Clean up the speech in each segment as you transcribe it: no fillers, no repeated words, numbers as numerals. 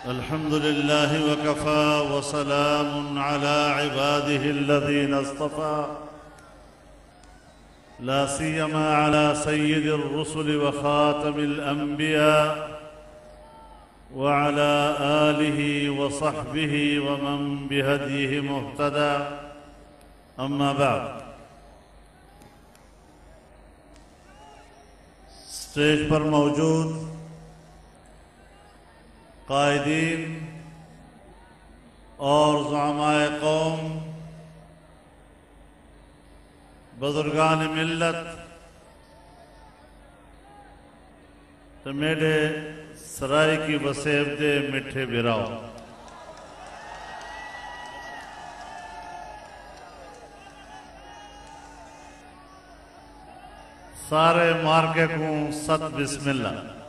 अल्हम्दुलिल्लाहि वकफ़ा वसलामुन अला इबादिहिल्लज़ीना इस्तफ़ा ला सियमा अला सय्यिदिर रुसुलि व ख़ातमिल अंबिया व अला आलिहि व सहबिहि व मन बिहदीहि मुहतदा अम्मा बाद। स्टेज पर मौजूद कायदीन और ज़ुअमाए कौम, बुज़ुर्गान मिल्लत, तो मेरे सराय की वसेब दे मिठे बिराओ। सारे मार्के को सत बिस्मिल्लाह।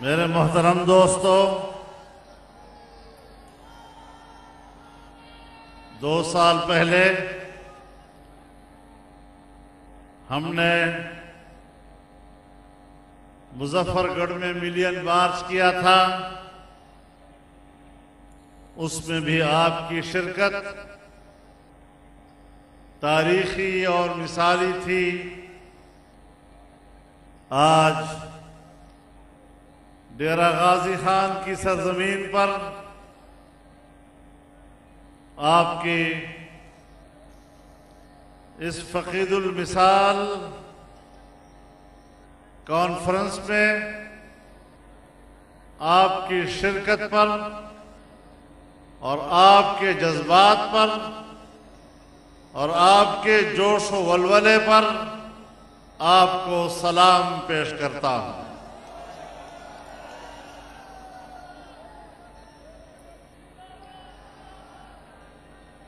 मेरे मोहतरम दोस्तों, 2 साल पहले हमने मुजफ्फरगढ़ में मिलियन मार्च किया था। उसमें भी आपकी शिरकत तारीखी और मिसाली थी। आज डेरा गाजी खान की सरजमीन पर आपकी इस फकीदुल मिसाल कॉन्फ्रेंस में आपकी शिरकत पर और आपके जज्बात पर और आपके जोश व वलवले पर आपको सलाम पेश करता हूं।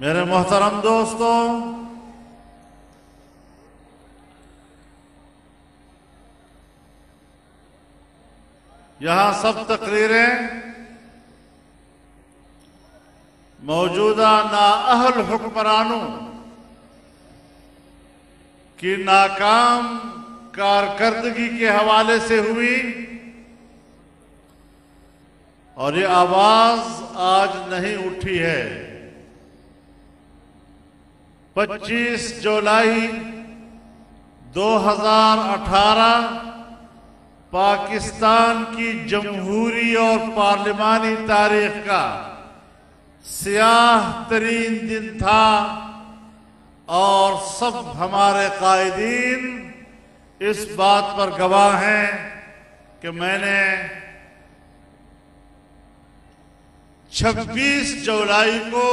मेरे मोहतरम दोस्तों, यहां सब तकरीरें मौजूदा नाअहल हुक्मरानों की नाकाम कारकर्दगी के हवाले से हुई और ये आवाज आज नहीं उठी है। 25 जुलाई 2018 पाकिस्तान की जमहूरी और पार्लिमानी तारीख का स्याह तरीन दिन था और सब हमारे कायदीन इस बात पर गवाह हैं कि मैंने 26 जुलाई को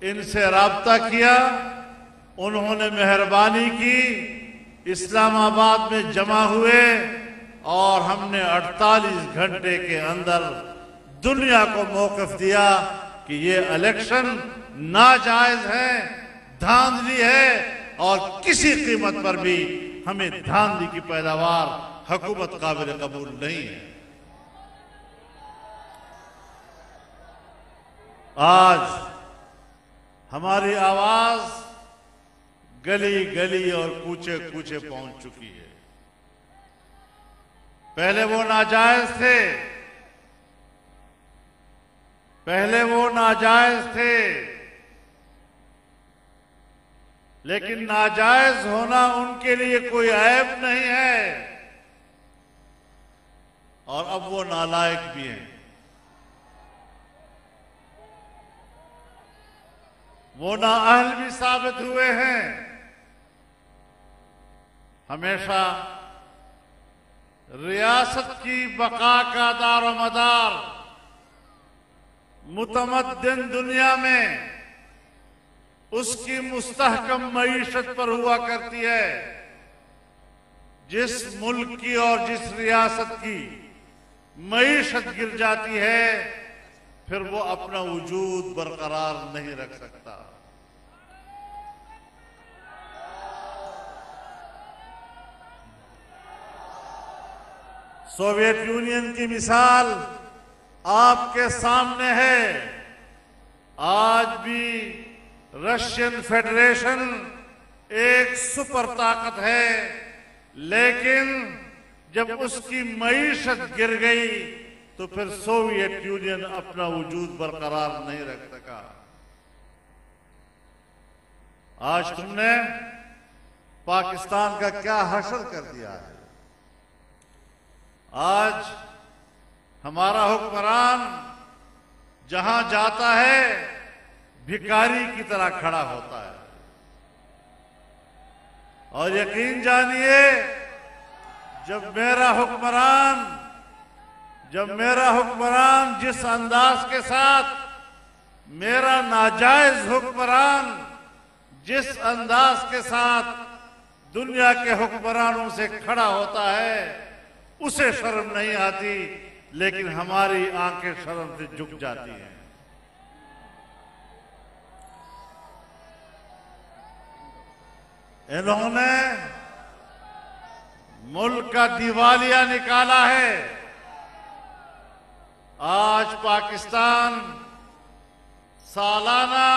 इनसे राब्ता किया। उन्होंने मेहरबानी की, इस्लामाबाद में जमा हुए और हमने 48 घंटे के अंदर दुनिया को मौक़िफ़ दिया कि ये इलेक्शन नाजायज है, धांधली है और किसी कीमत पर भी हमें धांधली की पैदावार हुकूमत काबिल कबूल नहीं है। आज हमारी आवाज गली गली और कूचे कूचे पहुंच चुकी है। पहले वो नाजायज थे, लेकिन नाजायज होना उनके लिए कोई ऐब नहीं है और अब वो नालायक भी हैं। वो नाअहल भी साबित हुए हैं। हमेशा रियासत की बका का दारो मदार मुतमद्दिन दुनिया में उसकी मुस्तहकम मईशत पर हुआ करती है। जिस मुल्क की और जिस रियासत की मईशत गिर जाती है फिर वो अपना वजूद बरकरार नहीं रख सकता। सोवियत यूनियन की मिसाल आपके सामने है। आज भी रशियन फेडरेशन एक सुपर ताकत है, लेकिन जब उसकी मईशत गिर गई तो फिर सोवियत यूनियन अपना वजूद बरकरार नहीं रख सका। आज तुमने पाकिस्तान का क्या हशर कर दिया है। आज हमारा हुक्मरान जहां जाता है भिखारी की तरह खड़ा होता है। और यकीन जानिए, जब मेरा हुक्मरान जिस अंदाज के साथ, मेरा नाजायज हुक्मरान जिस अंदाज के साथ दुनिया के हुक्मरानों से खड़ा होता है, उसे शर्म नहीं आती, लेकिन हमारी आंखें शर्म से झुक जाती हैं। इन्होंने मुल्क का दिवालिया निकाला है। आज पाकिस्तान सालाना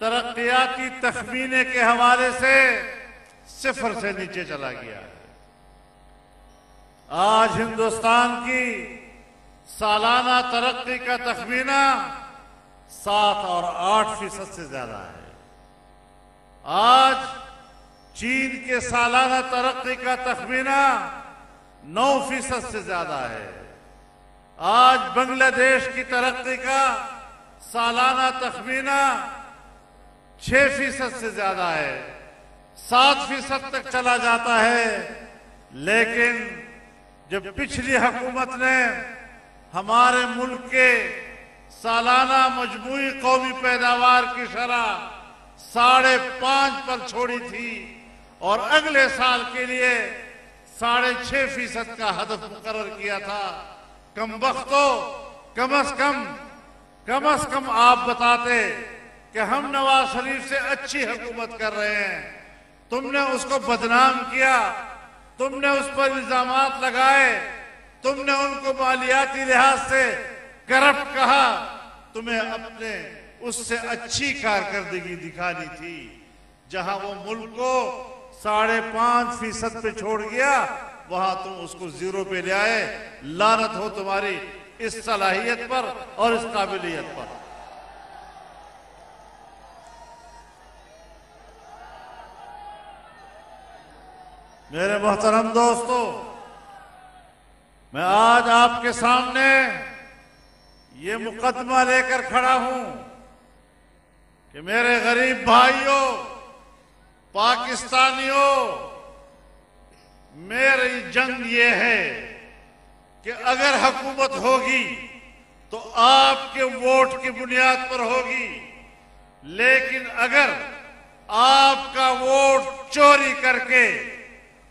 तरक्याती तखमीने के हवाले से 0 से नीचे चला गया है। आज हिंदुस्तान की सालाना तरक्की का तखमीना 7 और 8% से ज्यादा है। आज चीन के सालाना तरक्की का तखमीना 9% से ज्यादा है। आज बांग्लादेश की तरक्की का सालाना तखमीना 6% से ज्यादा है, 7% तक चला जाता है। लेकिन जब पिछली हुकूमत ने हमारे मुल्क के सालाना मजमूई कौमी पैदावार की शरह 5.5 पर छोड़ी थी और अगले साल के लिए 6.5% का हदफ मुकर्रर किया था, कमबख्तो कम अज कम आप बताते कि हम नवाज शरीफ से अच्छी हुकूमत कर रहे हैं। तुमने उसको बदनाम किया, तुमने उस पर इल्जामात लगाए, तुमने उनको मालियाती लिहाज से करप्ट कहा। तुम्हें अपने उससे अच्छी कारकर्दगी दिखानी थी। जहां वो मुल्क को 5.5% पे छोड़ गया, वहां तुम उसको 0 पे ले आए। लानत हो तुम्हारी इस सलाहियत पर और इस काबिलियत पर। मेरे मोहतरम दोस्तों, मैं आज आपके सामने ये मुकदमा लेकर खड़ा हूं कि मेरे गरीब भाइयों, पाकिस्तानियों, मेरी जंग ये है कि अगर हुकूमत होगी तो आपके वोट की बुनियाद पर होगी, लेकिन अगर आपका वोट चोरी करके,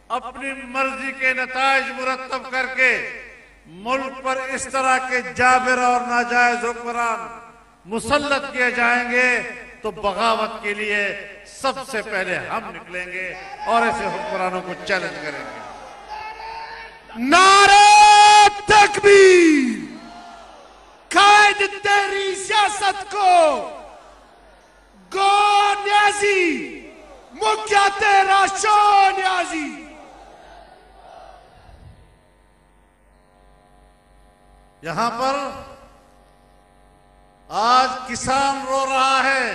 अपनी मर्जी के नताइज मुरत्तब करके मुल्क पर इस तरह के जाबिर और नाजायज हुक्मरान मुसल्लत किए जाएंगे तो बगावत के लिए सबसे पहले हम निकलेंगे और ऐसे हुक्मरानों को चैलेंज करेंगे। नारे तकबीर! कायद तेरी सियासत को गो न्याजी, मुख्य तेरा शो न्याजी। यहां पर आज किसान रो रहा है,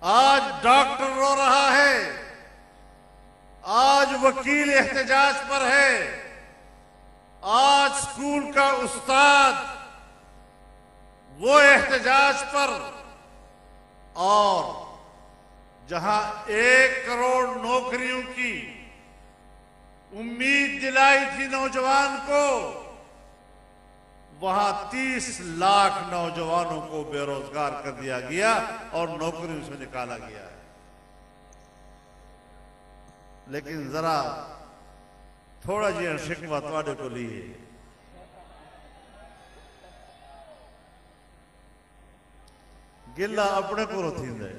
आज डॉक्टर रो रहा है, आज वकील एहतजाज पर है, आज स्कूल का उस्ताद वो एहतजाज पर। और जहां 1 करोड़ नौकरियों की उम्मीद दिलाई थी नौजवान को, वहां 30 लाख नौजवानों को बेरोजगार कर दिया गया और नौकरियों से निकाला गया है। लेकिन जरा थोड़ा जी शिकवा तुहाडे को लिए गिला अपने को थींदे।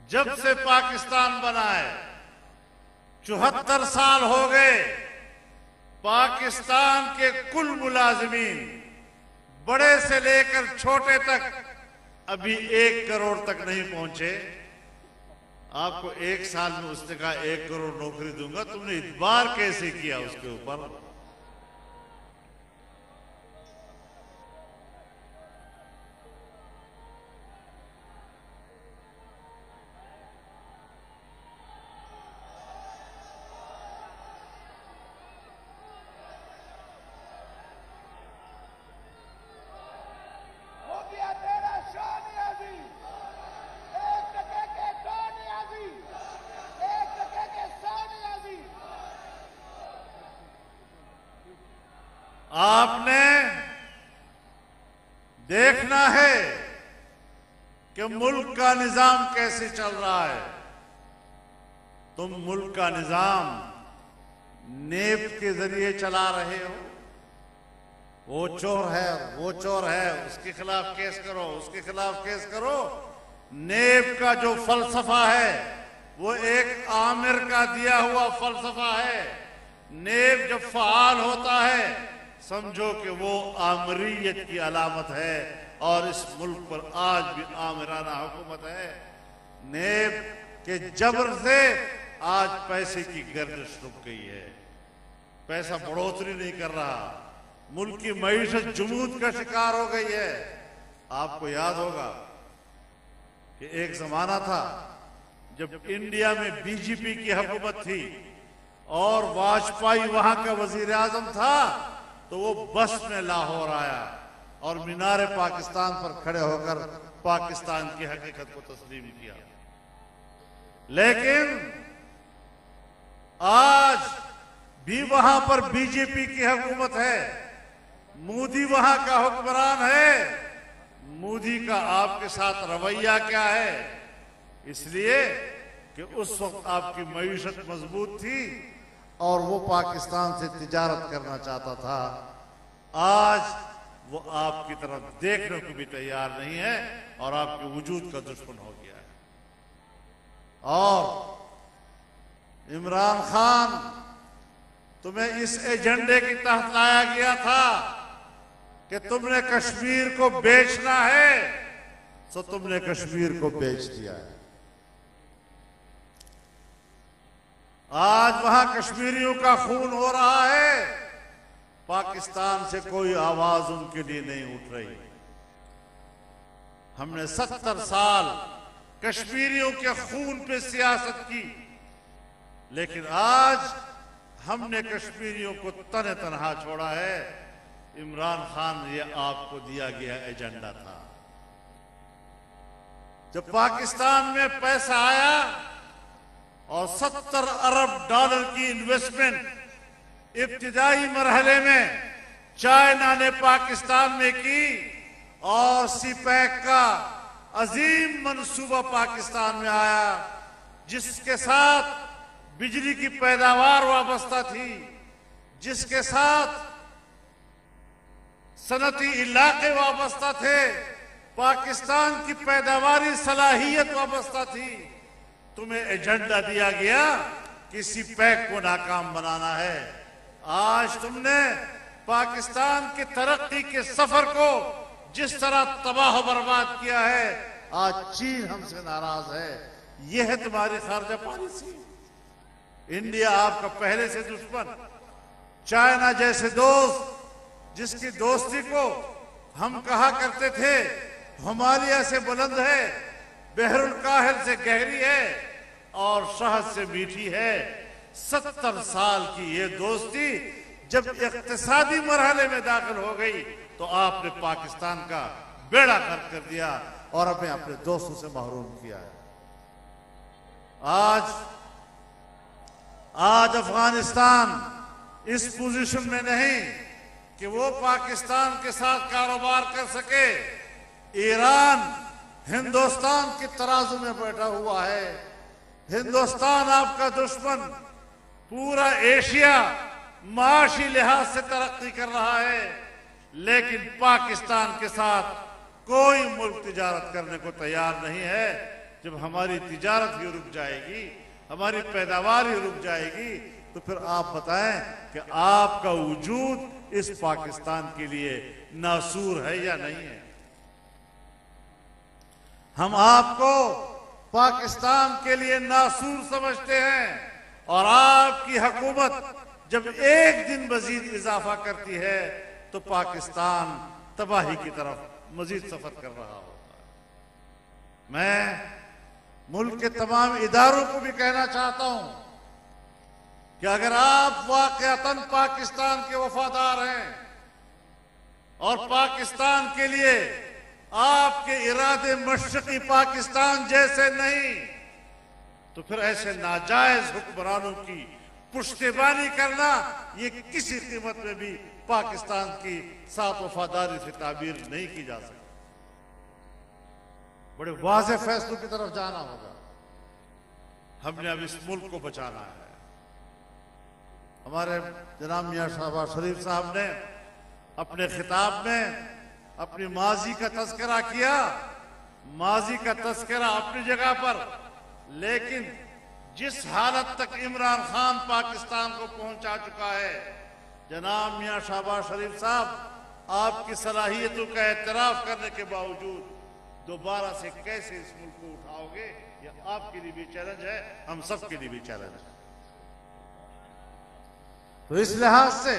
जब से पाकिस्तान बना है 74 साल हो गए, पाकिस्तान के कुल मुलाजिमीन बड़े से लेकर छोटे तक अभी 1 करोड़ तक नहीं पहुंचे। आपको 1 साल में उसने कहा 1 करोड़ नौकरी दूंगा, तुमने इतबार कैसे किया उसके ऊपर? हो गया तेरा शो नियाजी, 1 टके के 2 नियाजी, 1 टके के 100 नियाजी। आपने देखना है कि मुल्क का निजाम कैसे चल रहा है। तुम मुल्क का निजाम नेब के जरिए चला रहे हो। वो चोर है, वो चोर है, उसके खिलाफ केस करो, उसके खिलाफ केस करो। नेब का जो फलसफा है वो एक आमिर का दिया हुआ फलसफा है। नेब जब फाल होता है समझो कि वो आमरीयत की अलामत है, और इस मुल्क पर आज भी आमिराना हुकूमत है। नेब के जबर से आज पैसे की गर्दिश रुक गई है, पैसा बढ़ोतरी नहीं कर रहा, मुल्क की मईशत जमूद का शिकार हो गई है। आपको याद होगा कि एक जमाना था जब इंडिया में बीजेपी की हुकूमत थी और वाजपेयी वहां का वजीर आजम था, तो वो बस में लाहौर आया और मीनार पाकिस्तान पर खड़े होकर पाकिस्तान की हकीकत को तस्लीम किया। लेकिन आज भी वहां पर बीजेपी की हुकूमत है, मोदी वहां का हुक्मरान है। मोदी का आपके साथ रवैया क्या है? इसलिए कि उस वक्त आपकी मईशत मजबूत थी और वो पाकिस्तान से तिजारत करना चाहता था। आज वो आपकी तरफ देखने को भी तैयार नहीं है और आपके वजूद का दुश्मन हो गया है। और इमरान खान, तुम्हें इस एजेंडे के तहत लाया गया था कि तुमने कश्मीर को बेचना है, तो तुमने कश्मीर को बेच दिया है। आज वहां कश्मीरियों का खून हो रहा है, पाकिस्तान से कोई आवाज उनके लिए नहीं उठ रही। हमने 70 साल कश्मीरियों के खून पे सियासत की, लेकिन आज हमने कश्मीरियों को तने तनहा छोड़ा है। इमरान खान, ये आपको दिया गया एजेंडा था। जब पाकिस्तान में पैसा आया और 70 अरब डॉलर की इन्वेस्टमेंट इब्तिदाई मरहले में चाइना ने पाकिस्तान में की और सीपैक का अजीम मंसूबा पाकिस्तान में आया, जिसके साथ बिजली की पैदावार वाबस्ता थी, जिसके साथ सनती इलाके वाबस्ता थे, पाकिस्तान की पैदावारी सलाहियत वाबस्ता थी। तुम्हें एजेंडा दिया गया कि सीपैक को नाकाम बनाना है। आज तुमने पाकिस्तान की तरक्की के सफर को जिस तरह तबाह बर्बाद किया है, आज चीन हमसे नाराज है। यह है तुम्हारी खारजा पॉलिसी। इंडिया आपका पहले से दुश्मन, चाइना जैसे दोस्त जिसकी दोस्ती को हम कहा करते थे हिमालय से बुलंद है, बहरुल काहिल से गहरी है और शहद से मीठी है। 70 साल की ये दोस्ती जब इक्तिसादी मरहले में दाखिल हो गई तो आपने पाकिस्तान का बेड़ा गर्क कर दिया और हमें अपने दोस्तों से महरूम किया है। आज अफगानिस्तान इस पोजीशन में नहीं कि वो पाकिस्तान के साथ कारोबार कर सके। ईरान हिंदुस्तान की तराजू में बैठा हुआ है। हिंदुस्तान आपका दुश्मन, पूरा एशिया माशी लिहाज से तरक्की कर रहा है, लेकिन पाकिस्तान के साथ कोई मुल्क तिजारत करने को तैयार नहीं है। जब हमारी तिजारत ही रुक जाएगी, हमारी पैदावार ही रुक जाएगी, तो फिर आप बताएं कि आपका वजूद इस पाकिस्तान के लिए नासूर है या नहीं है। हम आपको पाकिस्तान के लिए नासूर समझते हैं और आपकी हुकूमत जब एक दिन मजीद इजाफा करती है तो पाकिस्तान तबाही की तरफ मजीद सफर कर रहा होता है। मैं मुल्क के तमाम इदारों को भी कहना चाहता हूं कि अगर आप वाकईतन पाकिस्तान के वफादार हैं और पाकिस्तान के लिए आपके इरादे मशरकी पाकिस्तान जैसे नहीं, तो फिर ऐसे नाजायज हुक्मरानों की पुश्तैबानी करना ये किसी कीमत में भी पाकिस्तान की साथ वफादारी से ताबीर नहीं की जा सकती। बड़े वाज़ेह फैसलों की तरफ जाना होगा। हमने अब इस मुल्क को बचाना है। हमारे जनाब मियां शहबाज शरीफ साहब ने अपने खिताब में अपनी माजी का तज़किरा किया। माजी का तज़किरा अपनी जगह पर, लेकिन जिस हालत तक इमरान खान पाकिस्तान को पहुंचा चुका है, जनाब मियां शहबाज शरीफ साहब आपकी सलाहियतों का एतराफ करने के बावजूद दोबारा से कैसे इस मुल्क को उठाओगे, यह आपके लिए भी चैलेंज है, हम सब के लिए भी चैलेंज है। तो इस लिहाज से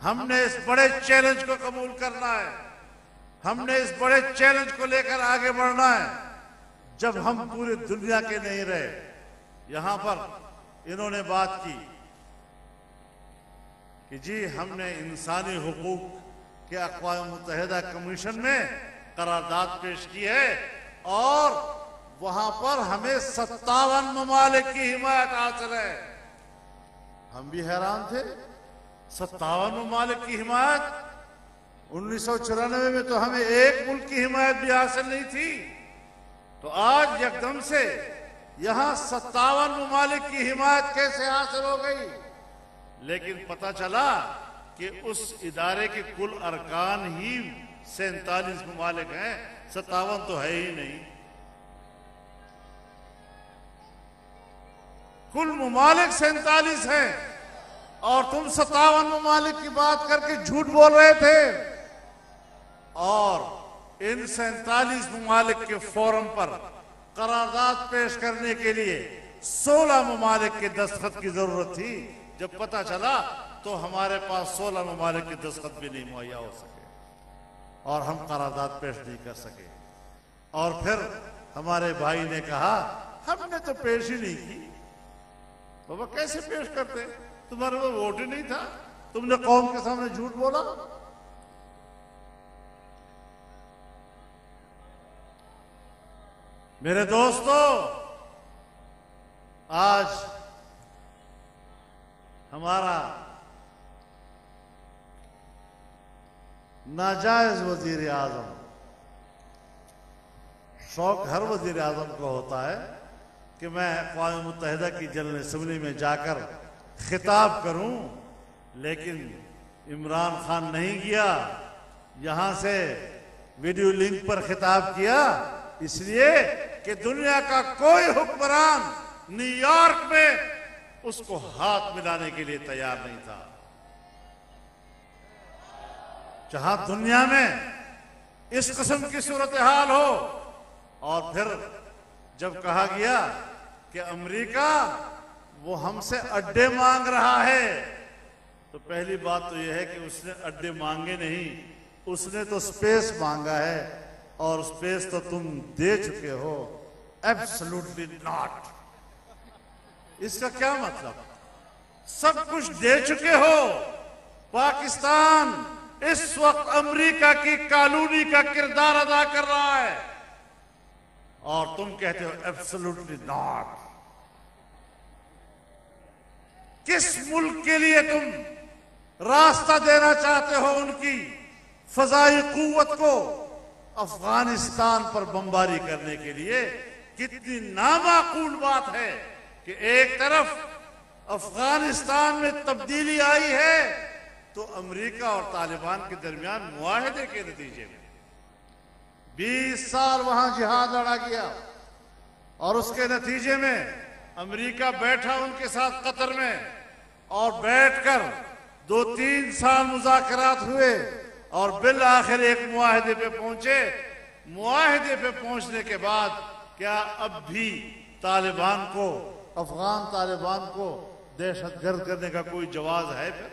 हमने इस बड़े चैलेंज को कबूल करना है। हमने इस बड़े चैलेंज को लेकर आगे बढ़ना है। जब हम पूरी दुनिया के नहीं रहे, यहां पर इन्होंने बात की कि जी हमने इंसानी हुकूक के अक़वाम मुत्तहिदा कमीशन में करारदाद पेश की है और वहां पर हमें 57 ममालिक की हिमायत हासिल है। हम भी हैरान थे, 57 ममालिक की हिमायत। 1994 में तो हमें एक मुल्क की हिमायत भी हासिल नहीं थी, तो आज एकदम से यहां 57 ममालिक की हिमायत कैसे हासिल हो गई। लेकिन पता चला कि उस इदारे के कुल अरकान ही 47 ममालिक हैं, 57 तो है ही नहीं। कुल ममालिक 47 हैं और तुम 57 ममालिक की बात करके झूठ बोल रहे थे। और इन 47 ममालिक के फोरम पर करारदाद पेश करने के लिए 16 ममालिक के दस्तखत की जरूरत थी। जब पता चला तो हमारे पास 16 ममालिक के दस्तखत भी नहीं मुहैया हो सके और हम करारदाद पेश नहीं कर सके। और फिर हमारे भाई ने कहा हमने तो पेश ही नहीं की। बाबा कैसे पेश करते, तुम्हारे वो वोट ही नहीं था, तुमने कौम के सामने झूठ बोला। मेरे दोस्तों, आज हमारा नाजायज वजीर आजम, शौक हर वजीर आजम को होता है कि मैं अक़वाम मुत्तहिदा की जनरल असम्बली में जाकर खिताब करूं, लेकिन इमरान खान नहीं किया। यहां से वीडियो लिंक पर खिताब किया, इसलिए कि दुनिया का कोई हुक्मरान न्यूयॉर्क में उसको हाथ मिलाने के लिए तैयार नहीं था। जहां दुनिया में इस किस्म की सूरत हाल हो और फिर जब कहा गया कि अमेरिका वो हमसे अड्डे मांग रहा है, तो पहली बात तो यह है कि उसने अड्डे मांगे नहीं, उसने तो स्पेस मांगा है और स्पेस तो तुम दे चुके हो। Absolutely not. इसका क्या मतलब? सब कुछ दे चुके हो। पाकिस्तान इस वक्त अमेरिका की कॉलोनी का किरदार अदा कर रहा है और तुम कहते हो एब्सोल्युटली नॉट। किस मुल्क के लिए तुम रास्ता देना चाहते हो उनकी फजाई कुव्वत को अफगानिस्तान पर बमबारी करने के लिए? कितनी नामाकूल बात है कि एक तरफ अफगानिस्तान में तब्दीली आई है तो अमेरिका और तालिबान के दरमियान मुआहदे के नतीजे में 20 साल वहां जिहाद लड़ा गया और उसके नतीजे में अमेरिका बैठा उनके साथ कतर में और बैठकर 2-3 साल मुज़ाकरात हुए और बिल आखिर एक मुआहदे पे पहुंचे। मुआहदे पे पहुंचने के बाद क्या अब भी तालिबान को, अफगान तालिबान को दहशतगर्द करने का कोई जवाज है? फिर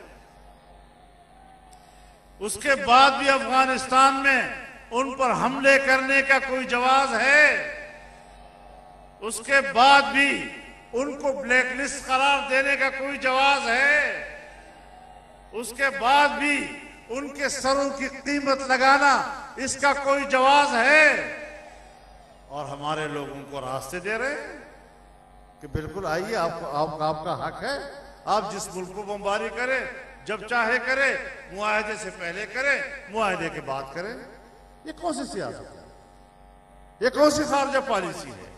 उसके बाद भी अफगानिस्तान में उन पर हमले करने का कोई जवाज है? उसके बाद भी उनको ब्लैकलिस्ट करार देने का कोई जवाज है? उसके बाद भी उनके सरों की कीमत लगाना, इसका कोई जवाज है? और हमारे लोग उनको रास्ते दे रहे हैं कि बिल्कुल आइए, आपका हक है, आप जिस मुल्क को बमबारी करें, जब चाहे करें, मुआहदे से पहले करें, मुआहदे के बाद करें। ये कौन सी सियासत है? ये कौन सी खारजा पॉलिसी है?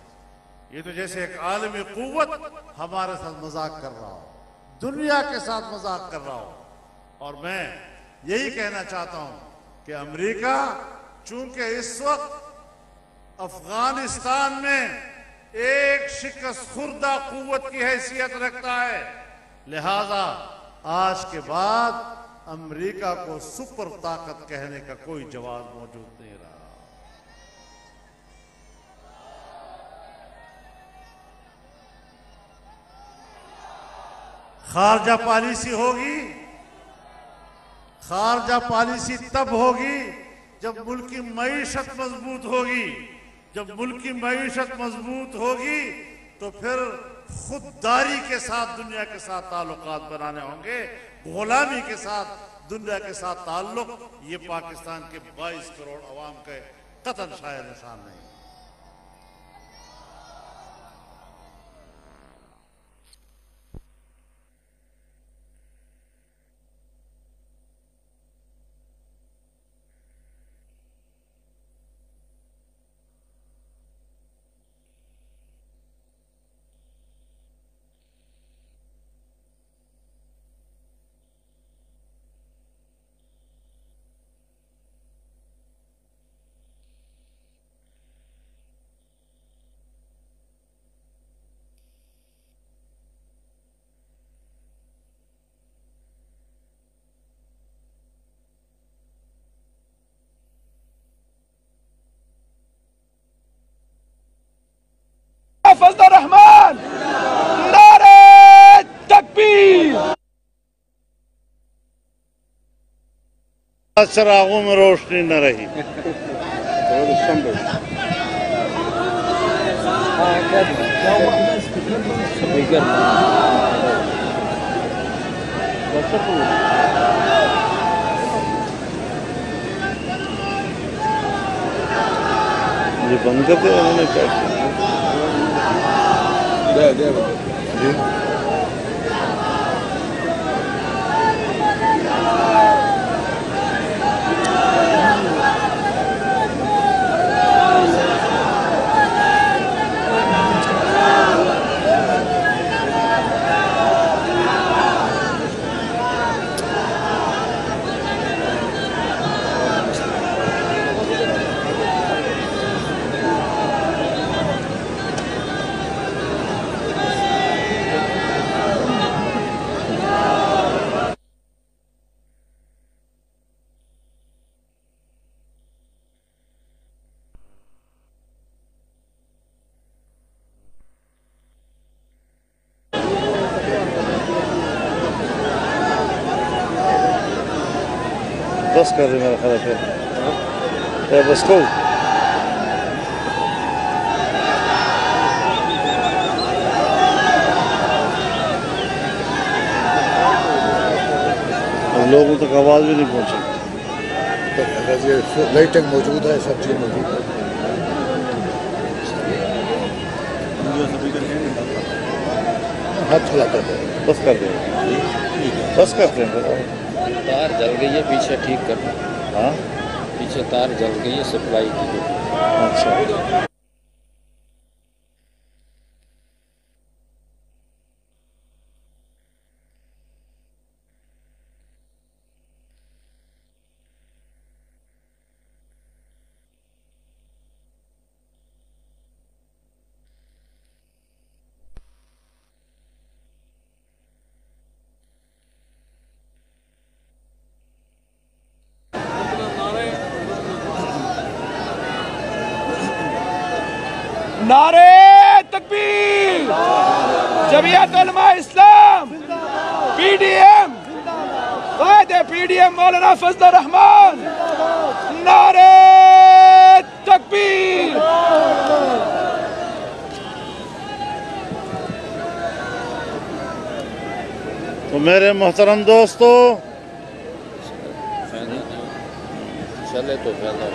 ये तो जैसे एक आलमी कुव्वत हमारे साथ मजाक कर रहा हो, दुनिया के साथ मजाक कर रहा हो। और मैं यही कहना चाहता हूं कि अमेरिका चूंकि इस वक्त अफगानिस्तान में एक शिकस्त खुर्दा कुव्वत की हैसियत रखता है, लिहाजा आज के बाद अमेरिका को सुपर ताकत कहने का कोई जवाब मौजूद नहीं रहा। खारजा पॉलिसी होगी, खारजा पॉलिसी तब होगी जब मुल्क की मईशत मजबूत होगी। जब मुल्क की मईशत मजबूत होगी तो फिर खुददारी के साथ दुनिया के साथ ताल्लुकात बनाने होंगे, गुलामी के साथ दुनिया के साथ ताल्लुक। ये पाकिस्तान के 22 करोड़ अवाम के कतन शायर निशान नहीं। फजल रहमान, नारे तकबीर। चरागों में रोशनी न रही। ये बंद कर दिया उन्होंने क्या? जी बस कर रहे मेरा ख्याल है बस को लोगों तक आवाज़ भी नहीं पहुंची। तो ये लाइटिंग मौजूद है, सब चीज़ मौजूद है। हाथ चलाता है, बस कर दे, बस करते हैं। तार जल गई है पीछे, ठीक करना। हाँ पीछे तार जल गई है सप्लाई की। अच्छा नारे तकबीर, जमीयत उलमा इस्लाम, पीडीएम, कायदे पीडीएम मौलाना फजल रहमान, नारे तकबीर। तो मेरे मोहतरम दोस्तों, चले तो पहले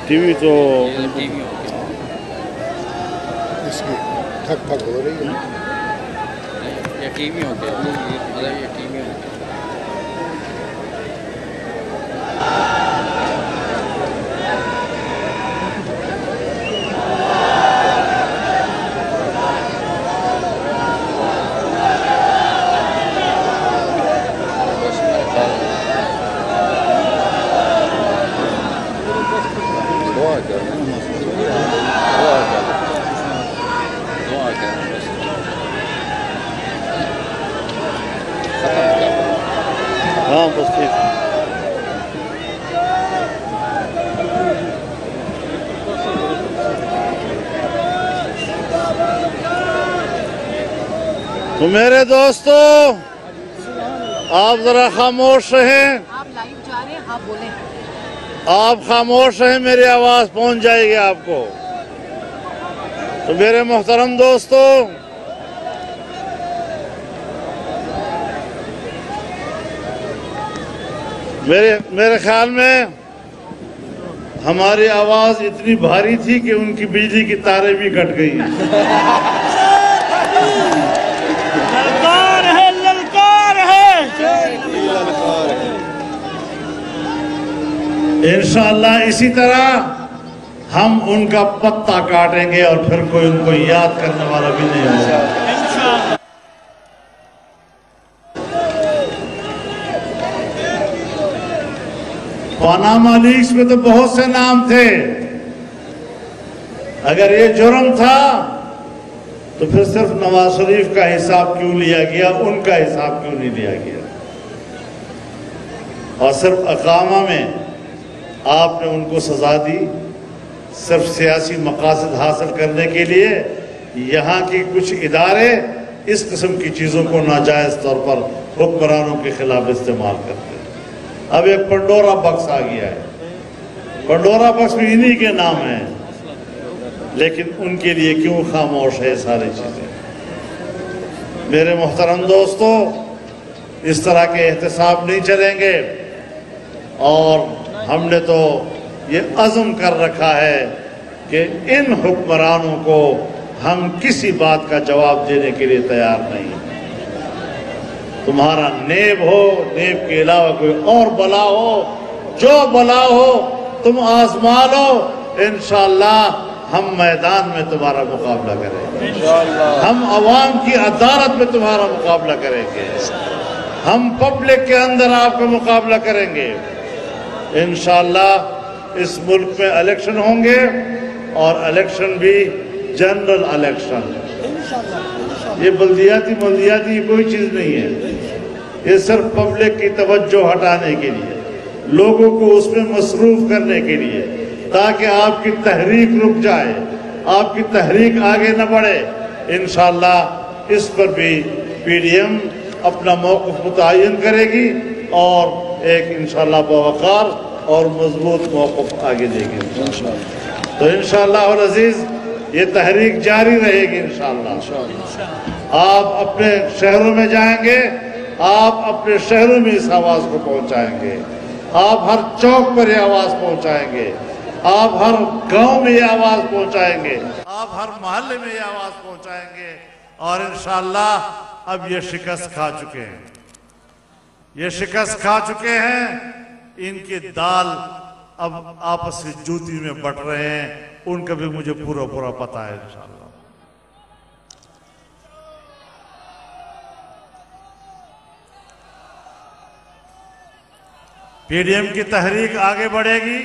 टीवी तो टीवी हो गया, इसकी ठक ठक हो रही है। ये टीवी हो गया, मतलब ये टीवी हो गया। हाँ बस ठीक। तो मेरे दोस्तों, आप जरा खामोश रहें। आप लाइव जा रहे हैं, आप बोलें। आप खामोश रहें, मेरी आवाज पहुंच जाएगी आपको। तो मेरे मोहतरम दोस्तों, मेरे ख्याल में हमारी आवाज इतनी भारी थी कि उनकी बिजली की तारें भी कट गई। ललकार है, ललकार है। इंशाअल्लाह इसी तरह हम उनका पत्ता काटेंगे और फिर कोई उनको याद करने वाला भी नहीं होगा। पनामा लीक्स में तो बहुत से नाम थे। अगर ये जुर्म था तो फिर सिर्फ नवाज शरीफ का हिसाब क्यों लिया गया, उनका हिसाब क्यों नहीं लिया गया? और सिर्फ अकामा में आपने उनको सजा दी सिर्फ सियासी मकासद हासिल करने के लिए। यहाँ की कुछ इदारे इस किस्म की चीज़ों को नाजायज़ तौर पर हुक्मरानों के खिलाफ इस्तेमाल करते हैं। अब एक पंडोरा बक्स आ गया है। पंडोरा बक्स में इन्हीं के नाम है, लेकिन उनके लिए क्यों खामोश है सारी चीज़ें? मेरे मोहतरम दोस्तों, इस तरह के एहतसाब नहीं चलेंगे। और हमने तो ये अज़्म कर रखा है कि इन हुक्मरानों को हम किसी बात का जवाब देने के लिए तैयार नहीं। तुम्हारा नेब हो, नेब के अलावा कोई और बला हो, जो बला हो तुम आजमा लो। इंशाअल्लाह हम मैदान में तुम्हारा मुकाबला करेंगे। हम अवाम की अदालत में तुम्हारा मुकाबला करेंगे। हम पब्लिक के अंदर आपका मुकाबला करेंगे। इंशाअल्लाह इस मुल्क में इलेक्शन होंगे और इलेक्शन भी जनरल इलेक्शन। ये बल्दियाती कोई चीज नहीं है। ये सिर्फ पब्लिक की तवज्जो हटाने के लिए, लोगों को उसमें मसरूफ करने के लिए, ताकि आपकी तहरीक रुक जाए, आपकी तहरीक आगे न बढ़े। इंशाअल्लाह इस पर भी पीडीएम अपना मौक़िफ़ मुतय्यन करेगी और एक इंशाअल्लाह बावकार और मजबूत मौक़िफ़ आगे देगी। तो इंशाअल्लाह और अजीज ये तहरीक जारी रहेगी। इंशाअल्लाह आप अपने शहरों में जाएंगे, आप अपने शहरों में इस आवाज को पहुंचाएंगे। आप हर चौक पर ये आवाज पहुंचाएंगे, आप हर गांव में ये आवाज पहुंचाएंगे, आप हर मोहल्ले में ये आवाज पहुंचाएंगे। और इंशाअल्लाह अब ये शिकस्त खा चुके हैं, ये शिकस्त खा चुके हैं। इनके दाल अब आपस में जूती में बट रहे हैं, उनका भी मुझे पूरा पता है। इंशाअल्लाह पीडीएम की तहरीक आगे बढ़ेगी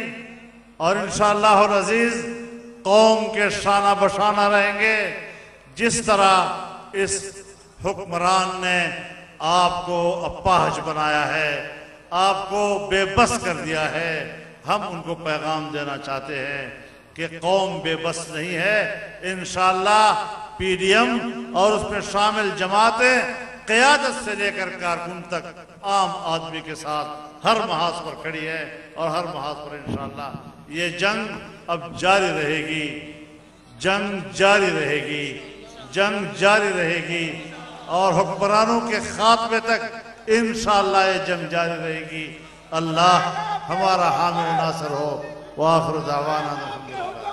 और इंशाअल्लाह और अजीज कौम के शाना बशाना रहेंगे। जिस तरह इस हुक्मरान ने आपको अपाहज बनाया है, आपको बेबस कर दिया है। हम उनको पैगाम देना चाहते हैं कि कौम बेबस नहीं है। इंशाअल्लाह पीडीएम और उसमें शामिल जमातें क़यादत से लेकर कारकुन तक आम आदमी के साथ हर महाज पर खड़ी है और हर महाज पर इंशाअल्लाह ये जंग अब जारी रहेगी, जंग जारी रहेगी, जंग जारी रहेगी और हुक्मरानों के खात्मे तक इंशाअल्लाह ये जंग जारी रहेगी। अल्लाह हमारा हामी नासर हो। व आखिर दावाना अल्हम्दुलिल्लाह।